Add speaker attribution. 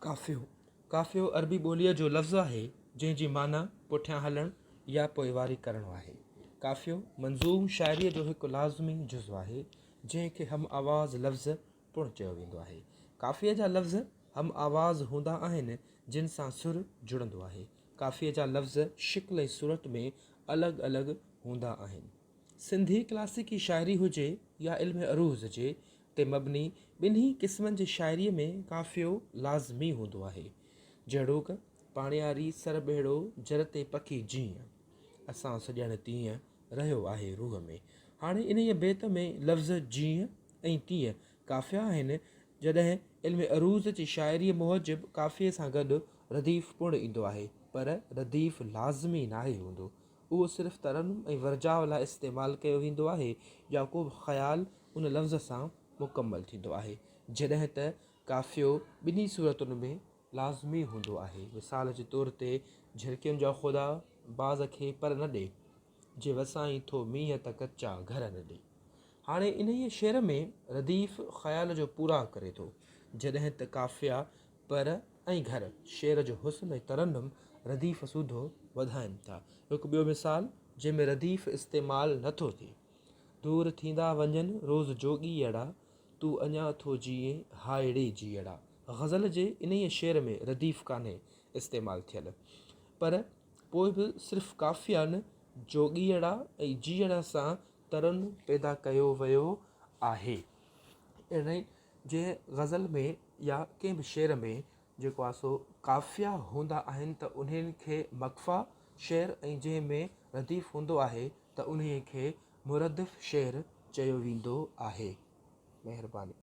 Speaker 1: काफ़ियो काफ़ियो अरबी ॿोलीअ जो लफ़्ज़ु आहे जंहिंजी माना पुठियां हलणु या पोइवारी करणु आहे। काफ़ियो मंज़ूम शाइरीअ जो हिकु लाज़मी जुज़्व आहे जंहिंखे हम आवाज़ लफ़्ज़ पिणु चयो वेंदो आहे। काफ़िए जा लफ़्ज़ हम आवाज़ हूंदा आहिनि जिन सां सुर जुड़ंदो आहे। काफ़िए जा लफ़्ज़ शिकिल ऐं सूरत में अलॻि अलॻि हूंदा आहिनि। सिंधी क्लासिकी शाइरी हुजे या इल्म अरूज़ जे ते मबनी ॿिन्ही क़िस्मनि जी शाइरीअ में काफ़ियो लाज़मी हूंदो आहे। जहिड़ोक पाणियारी सरबेड़ो जर ते पखी जीअं असां सॼण तीअं रहियो आहे रूह में। हाणे इन बेत में लफ़्ज़ जीअं ऐं तीअं काफ़िया आहिनि। जॾहिं इल्म अरूज़ जी शाइरीअ मूजिबि काफ़िए सां गॾु रदीफ़ पिणु ईंदो आहे, पर रदीफ़ लाज़मी नाहे हूंदो। उहो सिर्फ़ु तरन्नुम ऐं वर्जाउ लाइ इस्तेमालु कयो वेंदो आहे या को बि ख़्यालु उन लफ़्ज़ सां मुकमल थींदो आहे। जॾहिं त काफ़ियो ॿिन्ही सूरतुनि में लाज़मी हूंदो आहे। मिसाल जे तौर ते झिरकियुनि जा ख़ुदा बाज़ खे पर न ॾे, जे वसाई थो मींहं त कचा घर न ॾे। हाणे इन ई शेर में रदीफ़ ख़्याल जो पूरा करे थो, जॾहिं त काफ़िया पर ऐं घर शेर जो हुस्न ऐं तरन्नुम रदीफ़ सूधो वधाइनि था। हिकु ॿियो मिसाल जंहिंमें रदीफ़ इस्तेमालु नथो थिए। दूर थींदा वञनि रोज़ जोॻीअड़ा, तूं अञा थो जीए हायड़े जीअड़ा। ग़ज़ल जे इन ई शेर में रदीफ़ कान्हे इस्तेमालु थियल, पर पोइ बि सिर्फ़ु काफ़ियान जोॻीअड़ा ऐं जीअड़ा सां तरन पैदा कयो वियो आहे। इन जे ग़ज़ल में या कंहिं बि शेर में जेको आहे सो काफ़िया हूंदा आहिनि त उन्हनि खे मक़फ़ा शेर, ऐं जंहिंमें रदीफ़ हूंदो आहे त उन्हीअ खे मुरदफ़ शेर चयो वेंदो आहे। महिरबानी।